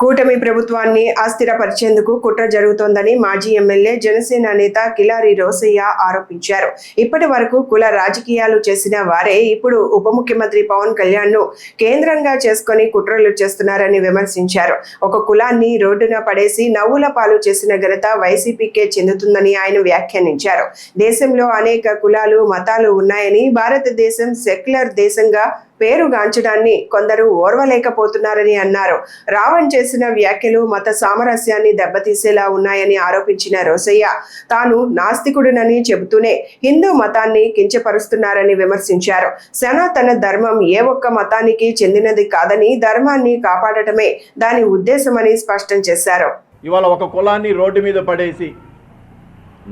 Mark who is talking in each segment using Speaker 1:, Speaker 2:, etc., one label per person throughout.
Speaker 1: కూటమి ప్రభుత్వాన్ని అస్థిరపరిచేందుకు కుట్ర జరుగుతోందని మాజీ ఎమ్మెల్యే జనసేన నేత కిలారి రోసయ్య ఆరోపించారు. ఇప్పటి వరకు కుల రాజకీయాలు చేసిన వారే ఇప్పుడు ఉప ముఖ్యమంత్రి పవన్ కళ్యాణ్ ను కేంద్రంగా చేసుకుని కుట్రలు చేస్తున్నారని విమర్శించారు. ఒక కులాన్ని రోడ్డున పడేసి నవ్వుల పాలు చేసిన ఘనత వైసీపీకే చెందుతుందని ఆయన వ్యాఖ్యానించారు. దేశంలో అనేక కులాలు మతాలు ఉన్నాయని, భారతదేశం సెక్యులర్ దేశంగా పేరుగాంచడాన్ని కొందరు ఓర్వలేకపోతున్నారని అన్నారు. రావణ్ చేసిన వ్యాఖ్యలు మత సామరస్యాన్ని దెబ్బతీసేలా ఉన్నాయని ఆరోపించిన రోసయ్య తాను నాస్తికుడినని చెబుతూనే హిందూ మతాన్ని కించపరుస్తున్నారని విమర్శించారు. సనాతన ధర్మం ఏ ఒక్క మతానికి చెందినది కాదని, ధర్మాన్ని కాపాడటమే దాని ఉద్దేశమని స్పష్టం చేశారు.
Speaker 2: ఇవాళ ఒక కులాన్ని రోడ్డు మీద పడేసి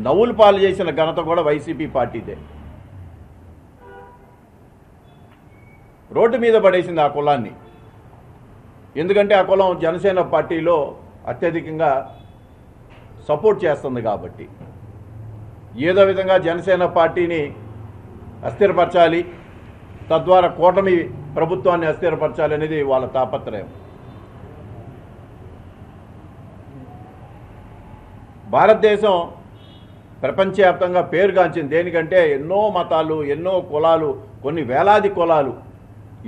Speaker 2: నవ్వులు పాలు చేసిన ఘనత కూడా వైసీపీ పార్టీదే. రోడ్డు మీద పడేసింది ఆ కులాన్ని. ఎందుకంటే ఆ కులం జనసేన పార్టీలో అత్యధికంగా సపోర్ట్ చేస్తుంది కాబట్టి. ఏదో విధంగా జనసేన పార్టీని అస్థిరపరచాలి, తద్వారా కూటమి ప్రభుత్వాన్ని అస్థిరపరచాలి అనేది వాళ్ళ తాపత్రయం. భారతదేశం ప్రపంచవ్యాప్తంగా పేరుగాంచింది దేనికంటే ఎన్నో మతాలు, ఎన్నో కులాలు, కొన్ని వేలాది కులాలు,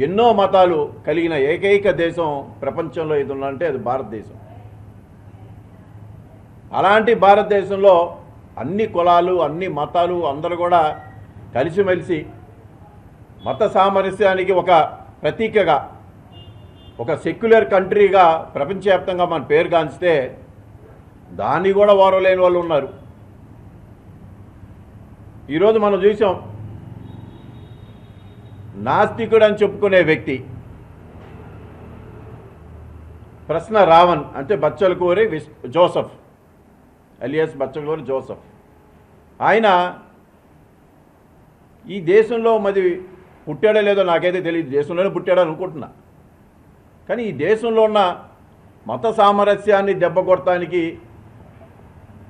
Speaker 2: ఎన్నో మతాలు కలిగిన ఏకైక దేశం ప్రపంచంలో ఏది ఉందంటే అది భారతదేశం. అలాంటి భారతదేశంలో అన్ని కులాలు, అన్ని మతాలు అందరూ కూడా కలిసిమెలిసి మత సామరస్యానికి ఒక ప్రతీకగా, ఒక సెక్యులర్ కంట్రీగా ప్రపంచవ్యాప్తంగా మన పేరుగాంచితే దాన్ని కూడా ఓరలేని వాళ్ళు ఉన్నారు. ఈరోజు మనం చూసాం, నాస్తికుడు అని చెప్పుకునే వ్యక్తి ప్రశ్న రావణ్ అంటే Bachchalakuri Joseph alias Bachchalakuri Joseph. ఆయన ఈ దేశంలో మరి పుట్టాడో లేదో నాకైతే తెలియదు, దేశంలోనే పుట్టాడు అనుకుంటున్నా. కానీ ఈ దేశంలో ఉన్న మత సామరస్యాన్ని దెబ్బకొట్టడానికి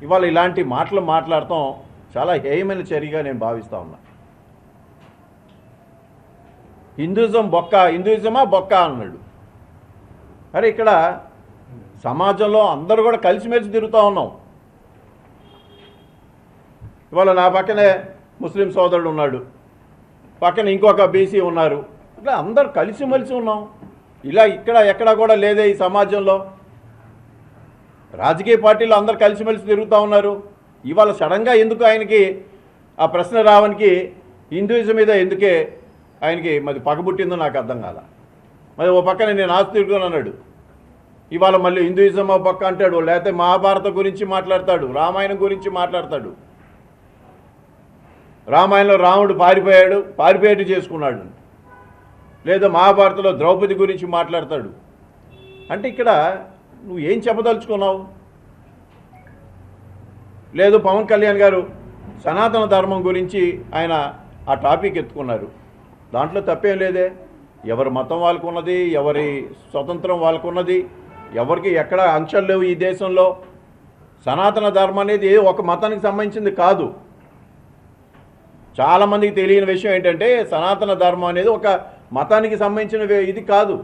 Speaker 2: ఇవాళ ఇలాంటి మాటలు మాట్లాడటం చాలా హేయమైన చర్యగా నేను భావిస్తూ ఉన్నా. హిందూయిజమా బొక్క అన్నాడు. అరే ఇక్కడ సమాజంలో అందరూ కూడా కలిసిమెలిసి తిరుగుతూ ఉన్నాం. ఇవాళ నా పక్కనే ముస్లిం సోదరుడు ఉన్నాడు, పక్కన ఇంకొక బీసీ ఉన్నారు. ఇట్లా అందరూ కలిసిమెలిసి ఉన్నాం. ఇలా ఇక్కడ ఎక్కడా కూడా లేదే ఈ సమాజంలో. రాజకీయ పార్టీలు అందరూ కలిసిమెలిసి తిరుగుతూ ఉన్నారు. ఇవాళ సడన్గా ఎందుకు ఆయనకి ఆ ప్రశ్న రావడానికి హిందూయిజం మీద ఎందుకే ఆయనకి మరి పగబుట్టిందో నాకు అర్థం కాల. మరి ఓ పక్కన నేను ఆస్తికుడు అన్నాడు, ఇవాళ మళ్ళీ హిందూయిజం ఓ పక్క అంటాడు, లేకపోతే మహాభారతం గురించి మాట్లాడతాడు, రామాయణం గురించి మాట్లాడతాడు. రామాయణంలో రాముడు పారిపోయేట్టు చేసుకున్నాడు, లేదా మహాభారతంలో ద్రౌపది గురించి మాట్లాడతాడు. అంటే ఇక్కడ నువ్వు ఏం చెప్పదలుచుకున్నావు? లేదు పవన్ కళ్యాణ్ గారు సనాతన ధర్మం గురించి ఆయన ఆ టాపిక్ ఎత్తుకున్నారు. దాంట్లో తప్పేం లేదే. ఎవరి మతం వాళ్ళకు ఉన్నది, ఎవరి స్వతంత్రం వాళ్ళకు ఉన్నది, ఎవరికి ఎక్కడ ఆంక్షలు లేవు ఈ దేశంలో. సనాతన ధర్మం అనేది ఒక మతానికి సంబంధించింది కాదు. చాలామందికి తెలియని విషయం ఏంటంటే సనాతన ధర్మం అనేది ఒక మతానికి సంబంధించిన ఇది కాదు.